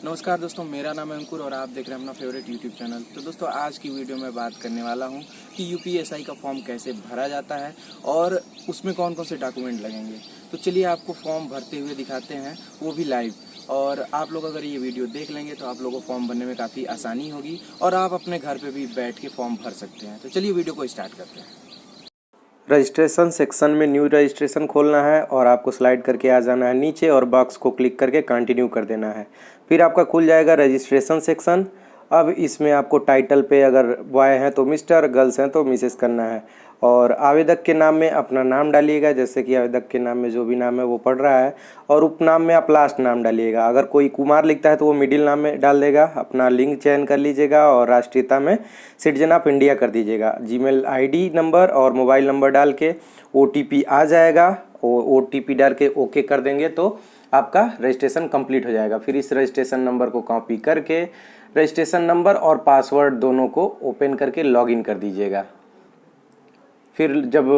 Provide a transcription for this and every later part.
नमस्कार दोस्तों, मेरा नाम है अंकुर और आप देख रहे हैं अपना फेवरेट यूट्यूब चैनल। तो दोस्तों, आज की वीडियो में बात करने वाला हूं कि यूपीएसआई का फॉर्म कैसे भरा जाता है और उसमें कौन कौन से डॉक्यूमेंट लगेंगे। तो चलिए आपको फॉर्म भरते हुए दिखाते हैं, वो भी लाइव। और आप लोग अगर ये वीडियो देख लेंगे तो आप लोगों को फॉर्म भरने में काफ़ी आसानी होगी और आप अपने घर पर भी बैठ के फॉर्म भर सकते हैं। तो चलिए वीडियो को स्टार्ट करते हैं। रजिस्ट्रेशन सेक्शन में न्यू रजिस्ट्रेशन खोलना है और आपको स्लाइड करके आ जाना है नीचे और बॉक्स को क्लिक करके कंटिन्यू कर देना है। फिर आपका खुल जाएगा रजिस्ट्रेशन सेक्शन। अब इसमें आपको टाइटल पे अगर बॉय हैं तो मिस्टर, गर्ल्स हैं तो मिसेस करना है और आवेदक के नाम में अपना नाम डालिएगा। जैसे कि आवेदक के नाम में जो भी नाम है वो पढ़ रहा है और उपनाम में आप लास्ट नाम डालिएगा। अगर कोई कुमार लिखता है तो वो मिडिल नाम में डाल देगा। अपना लिंग चयन कर लीजिएगा और राष्ट्रीयता में सिटीजन ऑफ इंडिया कर दीजिएगा। जीमेल आईडी नंबर और मोबाइल नंबर डाल के ओटीपी आ जाएगा। ओटीपी डाल के ओके कर देंगे तो आपका रजिस्ट्रेशन कंप्लीट हो जाएगा। फिर इस रजिस्ट्रेशन नंबर को कॉपी करके रजिस्ट्रेशन नंबर और पासवर्ड दोनों को ओपन करके लॉगिन कर दीजिएगा। फिर जब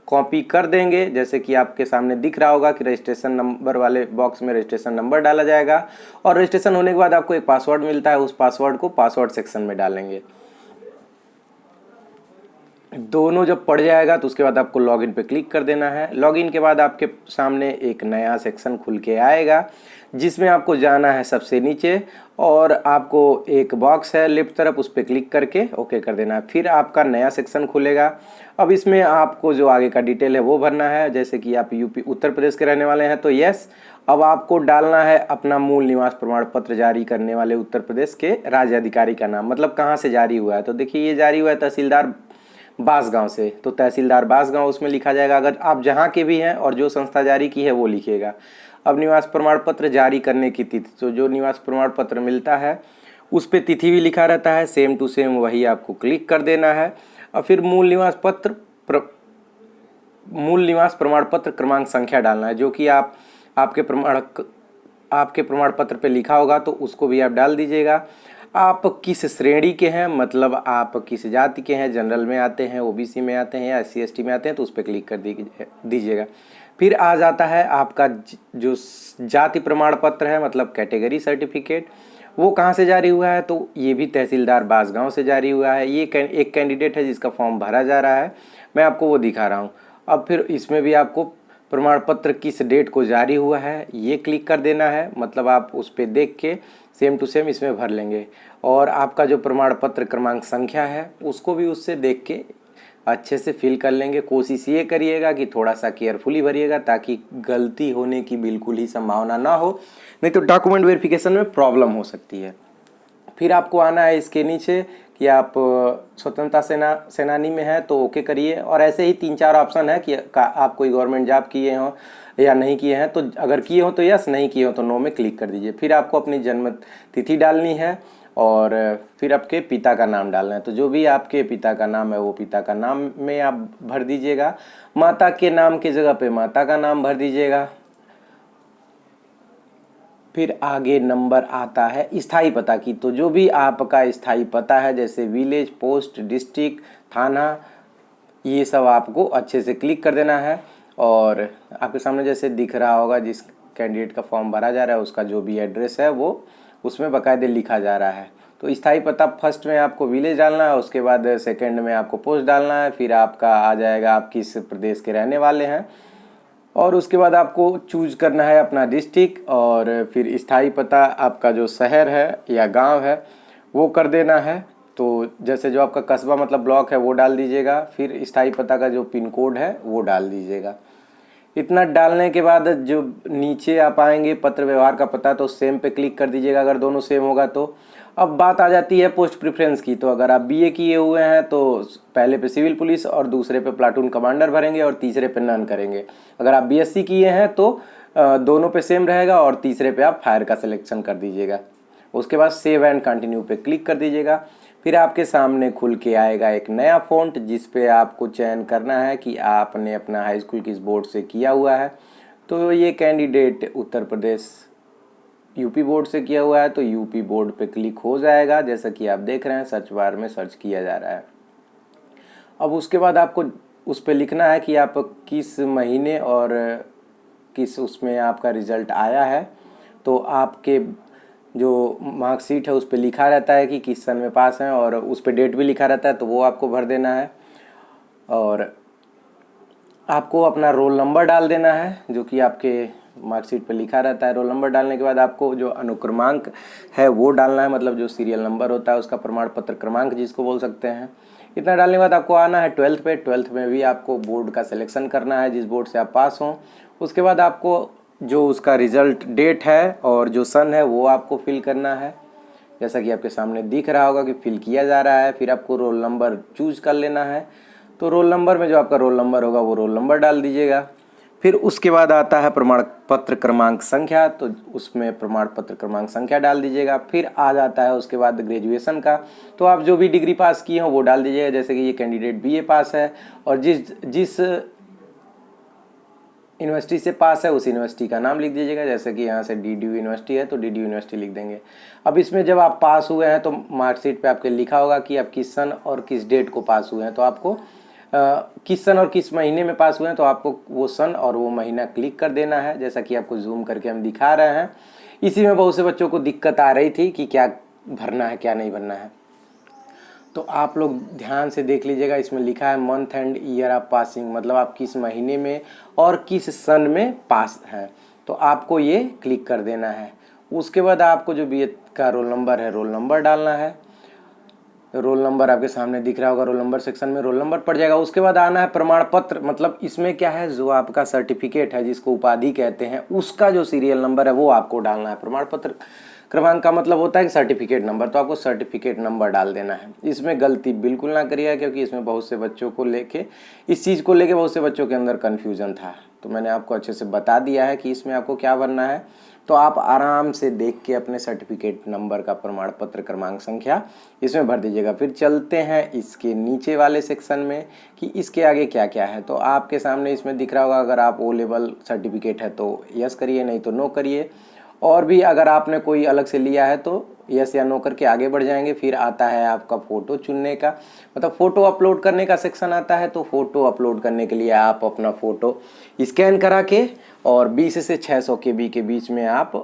कॉपी कर देंगे, जैसे कि आपके सामने दिख रहा होगा कि रजिस्ट्रेशन नंबर वाले बॉक्स में रजिस्ट्रेशन नंबर डाला जाएगा और रजिस्ट्रेशन होने के बाद आपको एक पासवर्ड मिलता है। उस पासवर्ड को पासवर्ड सेक्शन में डालेंगे। दोनों जब पड़ जाएगा तो उसके बाद आपको लॉगिन पे क्लिक कर देना है। लॉगिन के बाद आपके सामने एक नया सेक्शन खुल के आएगा जिसमें आपको जाना है सबसे नीचे और आपको एक बॉक्स है लेफ्ट तरफ, उस पर क्लिक करके ओके कर देना है। फिर आपका नया सेक्शन खुलेगा। अब इसमें आपको जो आगे का डिटेल है वो भरना है। जैसे कि आप यूपी उत्तर प्रदेश के रहने वाले हैं तो यस। अब आपको डालना है अपना मूल निवास प्रमाण पत्र जारी करने वाले उत्तर प्रदेश के राज्य अधिकारी का नाम, मतलब कहाँ से जारी हुआ है। तो देखिए ये जारी हुआ है तहसीलदार बांसगांव से, तो तहसीलदार बांसगांव उसमें लिखा जाएगा। अगर आप जहाँ के भी हैं और जो संस्था जारी की है वो लिखिएगा। अब निवास प्रमाण पत्र जारी करने की तिथि, तो जो निवास प्रमाण पत्र मिलता है उस पर तिथि भी लिखा रहता है, सेम टू सेम वही आपको क्लिक कर देना है। और फिर मूल निवास प्रमाण पत्र क्रमांक संख्या डालना है, जो कि आपके प्रमाण पत्र पे लिखा होगा तो उसको भी आप डाल दीजिएगा। आप किस श्रेणी के हैं, मतलब आप किस जाति के हैं, जनरल में आते हैं, ओबीसी में आते हैं या एससी एसटी में आते हैं, तो उस पर क्लिक कर दीजिएगा। फिर आ जाता है आपका जो जाति प्रमाण पत्र है, मतलब कैटेगरी सर्टिफिकेट, वो कहाँ से जारी हुआ है। तो ये भी तहसीलदार बांसगांव से जारी हुआ है। ये एक कैंडिडेट है जिसका फॉर्म भरा जा रहा है, मैं आपको वो दिखा रहा हूँ। अब फिर इसमें भी आपको प्रमाण पत्र किस डेट को जारी हुआ है ये क्लिक कर देना है, मतलब आप उस पर देख के सेम टू सेम इसमें भर लेंगे। और आपका जो प्रमाण पत्र क्रमांक संख्या है उसको भी उससे देख के अच्छे से फिल कर लेंगे। कोशिश ये करिएगा कि थोड़ा सा केयरफुली भरिएगा ताकि गलती होने की बिल्कुल ही संभावना ना हो, नहीं तो डॉक्यूमेंट वेरिफिकेशन में प्रॉब्लम हो सकती है। फिर आपको आना है इसके नीचे कि आप स्वतंत्रता सेनानी में हैं तो ओके करिए। और ऐसे ही 3-4 ऑप्शन है कि आप कोई गवर्नमेंट जॉब किए हों या नहीं किए हैं, तो अगर किए हो तो यस, नहीं किए हो तो नो में क्लिक कर दीजिए। फिर आपको अपनी जन्म तिथि डालनी है और फिर आपके पिता का नाम डालना है। तो जो भी आपके पिता का नाम है वो पिता का नाम में आप भर दीजिएगा। माता के नाम की जगह पे माता का नाम भर दीजिएगा। फिर आगे नंबर आता है स्थाई पता की, तो जो भी आपका स्थाई पता है जैसे विलेज, पोस्ट, डिस्ट्रिक्ट, थाना, ये सब आपको अच्छे से क्लिक कर देना है। और आपके सामने जैसे दिख रहा होगा जिस कैंडिडेट का फॉर्म भरा जा रहा है उसका जो भी एड्रेस है वो उसमें बाकायदे लिखा जा रहा है। तो स्थाई पता फर्स्ट में आपको विलेज डालना है, उसके बाद सेकंड में आपको पोस्ट डालना है, फिर आपका आ जाएगा आप किस प्रदेश के रहने वाले हैं, और उसके बाद आपको चूज करना है अपना डिस्ट्रिक्ट और फिर स्थाई पता आपका जो शहर है या गांव है वो कर देना है। तो जैसे जो आपका कस्बा मतलब ब्लॉक है वो डाल दीजिएगा। फिर स्थाई पता का जो पिन कोड है वो डाल दीजिएगा। इतना डालने के बाद जो नीचे आप आएंगे पत्र व्यवहार का पता, तो सेम पे क्लिक कर दीजिएगा अगर दोनों सेम होगा तो। अब बात आ जाती है पोस्ट प्रेफरेंस की। तो अगर आप बीए किए हुए हैं तो पहले पे सिविल पुलिस और दूसरे पे प्लाटून कमांडर भरेंगे और तीसरे पे नन करेंगे। अगर आप बीएससी किए हैं तो दोनों पे सेम रहेगा और तीसरे पे आप फायर का सिलेक्शन कर दीजिएगा। उसके बाद सेव एंड कंटिन्यू पे क्लिक कर दीजिएगा। फिर आपके सामने खुल के आएगा एक नया फ़ॉन्ट जिस पे आपको चयन करना है कि आपने अपना हाई स्कूल किस बोर्ड से किया हुआ है। तो ये candidate Uttar Pradesh UP board से किया हुआ है तो यूपी बोर्ड पे क्लिक हो जाएगा। जैसा कि आप देख रहे हैं सर्च बार में सर्च किया जा रहा है। अब उसके बाद आपको उस पर लिखना है कि आप किस महीने और किस उसमें आपका रिज़ल्ट आया है। तो आपके जो मार्कशीट है उस पर लिखा रहता है कि किस सन में पास हैं, और उस पर डेट भी लिखा रहता है, तो वो आपको भर देना है। और आपको अपना रोल नंबर डाल देना है, जो कि आपके मार्कशीट पर लिखा रहता है। रोल नंबर डालने के बाद आपको जो अनुक्रमांक है वो डालना है, मतलब जो सीरियल नंबर होता है उसका प्रमाण पत्र क्रमांक जिसको बोल सकते हैं। इतना डालने के बाद आपको आना है 12th पे। 12th में भी आपको बोर्ड का सिलेक्शन करना है, जिस बोर्ड से आप पास हों। उसके बाद आपको जो उसका रिजल्ट डेट है और जो सन है वो आपको फिल करना है, जैसा कि आपके सामने दिख रहा होगा कि फिल किया जा रहा है। फिर आपको रोल नंबर चूज कर लेना है, तो रोल नंबर में जो आपका रोल नंबर होगा वो रोल नंबर डाल दीजिएगा। फिर उसके बाद आता है प्रमाण पत्र क्रमांक संख्या, तो उसमें प्रमाण पत्र क्रमांक संख्या डाल दीजिएगा। फिर आ जाता है उसके बाद ग्रेजुएशन का, तो आप जो भी डिग्री पास किए हो वो डाल दीजिएगा। जैसे कि ये कैंडिडेट बीए पास है और जिस यूनिवर्सिटी से पास है उस यूनिवर्सिटी का नाम लिख दीजिएगा। जैसे कि यहाँ से डीडीयू यूनिवर्सिटी है तो डीडीयू यूनिवर्सिटी लिख देंगे। अब इसमें जब आप पास हुए हैं तो मार्कशीट पे आपके लिखा होगा कि आप किस सन और किस डेट को पास हुए हैं, तो आपको किस सन और किस महीने में पास हुए हैं तो आपको वो सन और वो महीना क्लिक कर देना है, जैसा कि आपको जूम करके हम दिखा रहे हैं। इसी में बहुत से बच्चों को दिक्कत आ रही थी कि क्या भरना है क्या नहीं भरना है, तो आप लोग ध्यान से देख लीजिएगा। इसमें लिखा है month and year of passing, मतलब आप किस महीने में और किस सन में पास हैं, तो आपको ये क्लिक कर देना है। उसके बाद आपको जो बीए का रोल नंबर है रोल नंबर डालना है। रोल नंबर आपके सामने दिख रहा होगा, रोल नंबर सेक्शन में रोल नंबर पड़ जाएगा। उसके बाद आना है प्रमाण पत्र, मतलब इसमें क्या है, जो आपका सर्टिफिकेट है जिसको उपाधि कहते हैं उसका जो सीरियल नंबर है वो आपको डालना है। प्रमाण पत्र क्रमांक का मतलब होता है कि सर्टिफिकेट नंबर, तो आपको सर्टिफिकेट नंबर डाल देना है। इसमें गलती बिल्कुल ना करिएगा, क्योंकि इसमें बहुत से बच्चों को लेके इस चीज़ को लेके बहुत से बच्चों के अंदर कन्फ्यूजन था, तो मैंने आपको अच्छे से बता दिया है कि इसमें आपको क्या भरना है। तो आप आराम से देख के अपने सर्टिफिकेट नंबर का प्रमाण पत्र क्रमांक संख्या इसमें भर दीजिएगा। फिर चलते हैं इसके नीचे वाले सेक्शन में कि इसके आगे क्या क्या है। तो आपके सामने इसमें दिख रहा होगा, अगर आप ओ लेवल सर्टिफिकेट है तो यस करिए, नहीं तो नो करिए। और भी अगर आपने कोई अलग से लिया है तो यस या नो करके आगे बढ़ जाएंगे। फिर आता है आपका फ़ोटो चुनने का, मतलब फ़ोटो अपलोड करने का सेक्शन आता है। तो फ़ोटो अपलोड करने के लिए आप अपना फ़ोटो स्कैन करा के और 20 से 600 KB के बीच में आप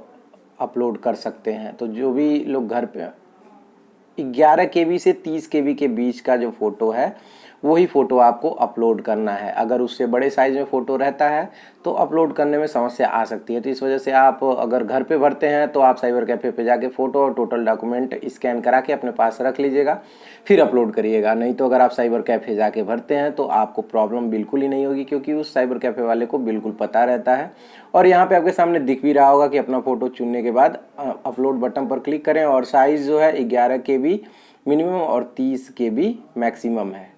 अपलोड कर सकते हैं। तो जो भी लोग घर पे 11 KB से 30 KB के बीच का जो फ़ोटो है वही फ़ोटो आपको अपलोड करना है। अगर उससे बड़े साइज़ में फ़ोटो रहता है तो अपलोड करने में समस्या आ सकती है। तो इस वजह से आप अगर घर पे भरते हैं तो आप साइबर कैफ़े पे जाके फ़ोटो और टोटल डॉक्यूमेंट स्कैन करा के अपने पास रख लीजिएगा, फिर अपलोड करिएगा। नहीं तो अगर आप साइबर कैफ़े जाके भरते हैं तो आपको प्रॉब्लम बिल्कुल ही नहीं होगी, क्योंकि उस साइबर कैफ़े वाले को बिल्कुल पता रहता है। और यहाँ पे आपके सामने दिख भी रहा होगा कि अपना फ़ोटो चुनने के बाद अपलोड बटन पर क्लिक करें, और साइज़ जो है 11 KB मिनिमम और 30 KB मैक्सिमम है।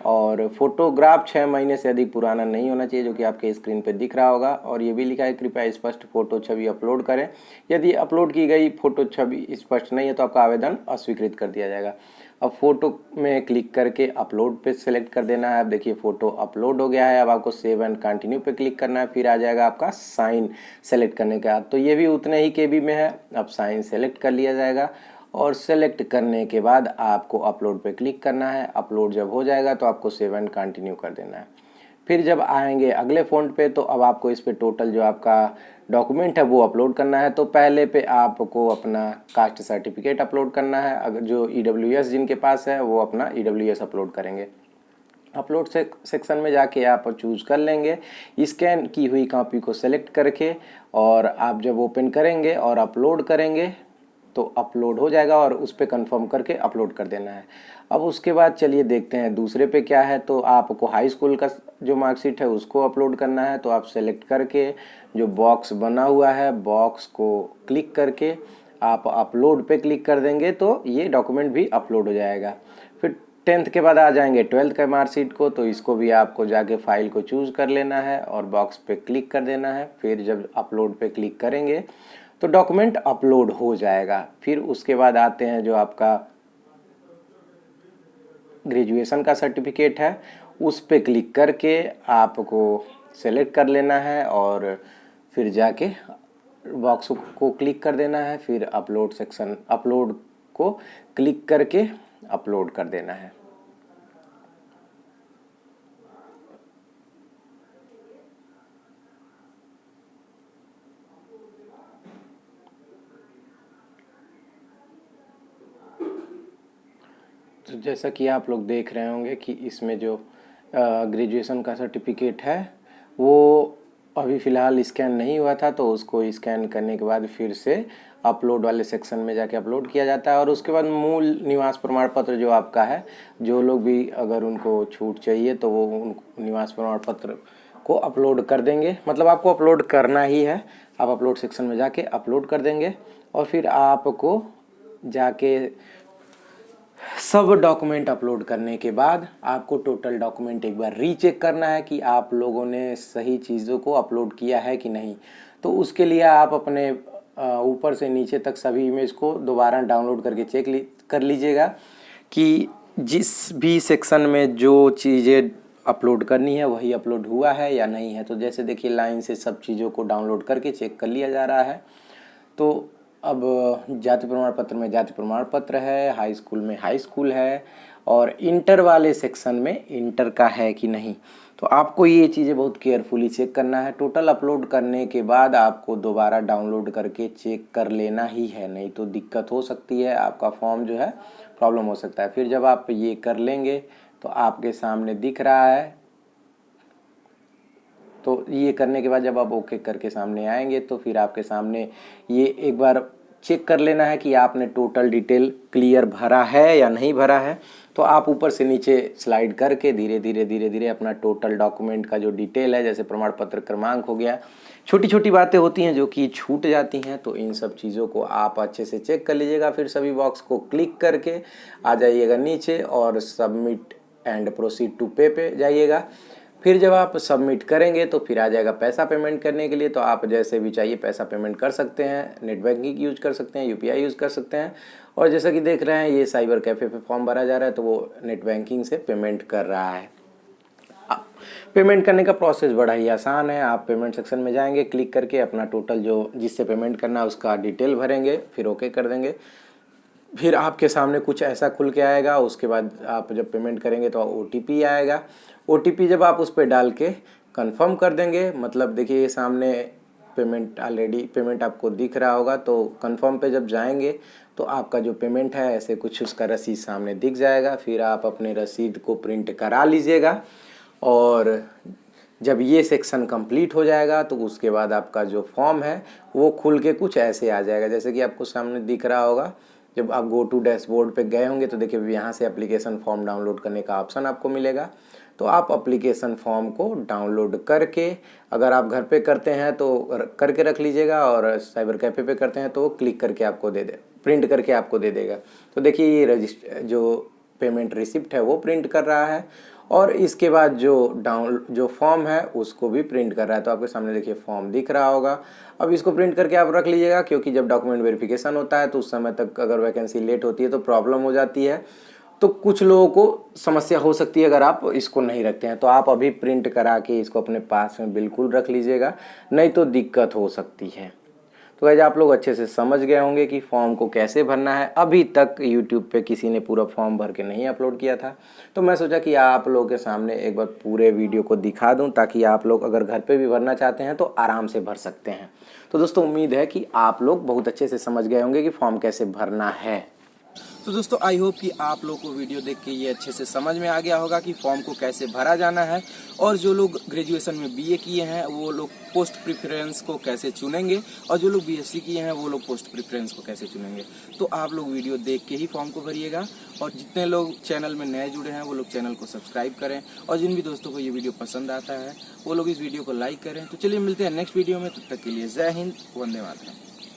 और फोटोग्राफ 6 महीने से अधिक पुराना नहीं होना चाहिए, जो कि आपके स्क्रीन पे दिख रहा होगा। और ये भी लिखा है कृपया स्पष्ट फोटो छवि अपलोड करें। यदि अपलोड की गई फोटो छवि स्पष्ट नहीं है तो आपका आवेदन अस्वीकृत कर दिया जाएगा। अब फोटो में क्लिक करके अपलोड पे सेलेक्ट कर देना है। अब देखिए फोटो अपलोड हो गया है। अब आपको सेव एंड कंटिन्यू पे क्लिक करना है। फिर आ जाएगा आपका साइन सेलेक्ट करने का, तो ये भी उतने ही KB में है। अब साइन सेलेक्ट कर लिया जाएगा और सेलेक्ट करने के बाद आपको अपलोड पे क्लिक करना है। अपलोड जब हो जाएगा तो आपको सेव एंड कंटिन्यू कर देना है। फिर जब आएंगे अगले फ़ॉन्ट पे तो अब आपको इस पे टोटल जो आपका डॉक्यूमेंट है वो अपलोड करना है। तो पहले पे आपको अपना कास्ट सर्टिफिकेट अपलोड करना है। अगर जो EWS जिनके पास है वो अपना EWS अपलोड करेंगे। अपलोड सेक्शन में जाके आप चूज़ कर लेंगे स्कैन की हुई कॉपी को सेलेक्ट करके, और आप जब ओपन करेंगे और अपलोड करेंगे तो अपलोड हो जाएगा और उस पर कन्फर्म करके अपलोड कर देना है। अब उसके बाद चलिए देखते हैं दूसरे पे क्या है। तो आपको हाई स्कूल का जो मार्कशीट है उसको अपलोड करना है। तो आप सेलेक्ट करके जो बॉक्स बना हुआ है बॉक्स को क्लिक करके आप अपलोड पे क्लिक कर देंगे तो ये डॉक्यूमेंट भी अपलोड हो जाएगा। फिर 10th के बाद आ जाएंगे 12th का मार्कशीट को, तो इसको भी आपको जाके फाइल को चूज़ कर लेना है और बॉक्स पे क्लिक कर देना है। फिर जब अपलोड पे क्लिक करेंगे तो डॉक्यूमेंट अपलोड हो जाएगा। फिर उसके बाद आते हैं जो आपका ग्रेजुएशन का सर्टिफिकेट है उस पे क्लिक करके आपको सेलेक्ट कर लेना है और फिर जाके बॉक्स को क्लिक कर देना है। फिर अपलोड सेक्शन अपलोड को क्लिक करके अपलोड कर देना है। तो जैसा कि आप लोग देख रहे होंगे कि इसमें जो ग्रेजुएशन का सर्टिफिकेट है वो अभी फ़िलहाल स्कैन नहीं हुआ था, तो उसको स्कैन करने के बाद फिर से अपलोड वाले सेक्शन में जाके अपलोड किया जाता है। और उसके बाद मूल निवास प्रमाण पत्र जो आपका है, जो लोग भी अगर उनको छूट चाहिए तो वो उन निवास प्रमाण पत्र को अपलोड कर देंगे। मतलब आपको अपलोड करना ही है, आप अपलोड सेक्शन में जाके अपलोड कर देंगे और फिर आपको जाके सब डॉक्यूमेंट अपलोड करने के बाद आपको टोटल डॉक्यूमेंट एक बार रीचेक करना है कि आप लोगों ने सही चीज़ों को अपलोड किया है कि नहीं। तो उसके लिए आप अपने ऊपर से नीचे तक सभी इमेज को दोबारा डाउनलोड करके चेक कर लीजिएगा कि जिस भी सेक्शन में जो चीज़ें अपलोड करनी है वही अपलोड हुआ है या नहीं है। तो जैसे देखिए लाइन से सब चीज़ों को डाउनलोड करके चेक कर लिया जा रहा है। तो अब जाति प्रमाण पत्र में जाति प्रमाण पत्र है, हाई स्कूल में हाई स्कूल है और इंटर वाले सेक्शन में इंटर का है कि नहीं। तो आपको ये चीज़ें बहुत केयरफुली चेक करना है। टोटल अपलोड करने के बाद आपको दोबारा डाउनलोड करके चेक कर लेना ही है, नहीं तो दिक्कत हो सकती है, आपका फॉर्म जो है प्रॉब्लम हो सकता है। फिर जब आप ये कर लेंगे तो आपके सामने दिख रहा है, तो ये करने के बाद जब आप ओके करके सामने आएंगे तो फिर आपके सामने ये एक बार चेक कर लेना है कि आपने टोटल डिटेल क्लियर भरा है या नहीं भरा है। तो आप ऊपर से नीचे स्लाइड करके धीरे धीरे अपना टोटल डॉक्यूमेंट का जो डिटेल है, जैसे प्रमाण पत्र क्रमांक हो गया, छोटी छोटी बातें होती हैं जो कि छूट जाती हैं, तो इन सब चीज़ों को आप अच्छे से चेक कर लीजिएगा। फिर सभी बॉक्स को क्लिक करके आ जाइएगा नीचे और सबमिट एंड प्रोसीड टू पे जाइएगा। फिर जब आप सबमिट करेंगे तो फिर आ जाएगा पैसा पेमेंट करने के लिए। तो आप जैसे भी चाहिए पैसा पेमेंट कर सकते हैं, नेट बैंकिंग यूज कर सकते हैं, यूपीआई यूज़ कर सकते हैं। और जैसा कि देख रहे हैं ये साइबर कैफ़े पे फॉर्म भरा जा रहा है, तो वो नेट बैंकिंग से पेमेंट कर रहा है। पेमेंट करने का प्रोसेस बड़ा ही आसान है। आप पेमेंट सेक्शन में जाएंगे, क्लिक करके अपना टोटल जो जिससे पेमेंट करना है उसका डिटेल भरेंगे, फिर ओके कर देंगे। फिर आपके सामने कुछ ऐसा खुल के आएगा। उसके बाद आप जब पेमेंट करेंगे तो OTP आएगा। OTP जब आप उस पर डाल के कंफर्म कर देंगे, मतलब देखिए ये सामने पेमेंट ऑलरेडी पेमेंट आपको दिख रहा होगा, तो कंफर्म पे जब जाएंगे तो आपका जो पेमेंट है ऐसे कुछ उसका रसीद सामने दिख जाएगा। फिर आप अपने रसीद को प्रिंट करा लीजिएगा और जब ये सेक्शन कंप्लीट हो जाएगा तो उसके बाद आपका जो फॉर्म है वो खुल के कुछ ऐसे आ जाएगा, जैसे कि आपको सामने दिख रहा होगा। जब आप गो टू डैशबोर्ड पे गए होंगे तो देखिए यहाँ से एप्लीकेशन फॉर्म डाउनलोड करने का ऑप्शन आपको मिलेगा। तो आप एप्लीकेशन फॉर्म को डाउनलोड करके, अगर आप घर पे करते हैं तो करके रख लीजिएगा और साइबर कैफ़े पे करते हैं तो वो क्लिक करके आपको प्रिंट करके आपको दे देगा। तो देखिए ये जो पेमेंट रिसिप्ट है वो प्रिंट कर रहा है और इसके बाद जो फॉर्म है उसको भी प्रिंट कर रहा है। तो आपके सामने देखिए फॉर्म दिख रहा होगा। अब इसको प्रिंट करके आप रख लीजिएगा, क्योंकि जब डॉक्यूमेंट वेरिफिकेशन होता है तो उस समय तक अगर वैकेंसी लेट होती है तो प्रॉब्लम हो जाती है। तो कुछ लोगों को समस्या हो सकती है अगर आप इसको नहीं रखते हैं। तो आप अभी प्रिंट करा के इसको अपने पास में बिल्कुल रख लीजिएगा, नहीं तो दिक्कत हो सकती है। तो गाइस आप लोग अच्छे से समझ गए होंगे कि फॉर्म को कैसे भरना है। अभी तक यूट्यूब पे किसी ने पूरा फॉर्म भर के नहीं अपलोड किया था, तो मैं सोचा कि आप लोगों के सामने एक बार पूरे वीडियो को दिखा दूं, ताकि आप लोग अगर घर पे भी भरना चाहते हैं तो आराम से भर सकते हैं। तो दोस्तों उम्मीद है कि आप लोग बहुत अच्छे से समझ गए होंगे कि फॉर्म कैसे भरना है। तो दोस्तों आई होप कि आप लोग को वीडियो देख के ये अच्छे से समझ में आ गया होगा कि फॉर्म को कैसे भरा जाना है। और जो लोग ग्रेजुएशन में BA किए हैं वो लोग पोस्ट प्रेफरेंस को कैसे चुनेंगे, और जो लोग BSc किए हैं वो लोग पोस्ट प्रेफरेंस को कैसे चुनेंगे। तो आप लोग वीडियो देख के ही फॉर्म को भरिएगा। और जितने लोग चैनल में नए जुड़े हैं वो लोग चैनल को सब्सक्राइब करें, और जिन भी दोस्तों को ये वीडियो पसंद आता है वो लोग इस वीडियो को लाइक करें। तो चलिए मिलते हैं नेक्स्ट वीडियो में, तब तक के लिए जय हिंद, वंदे मातरम।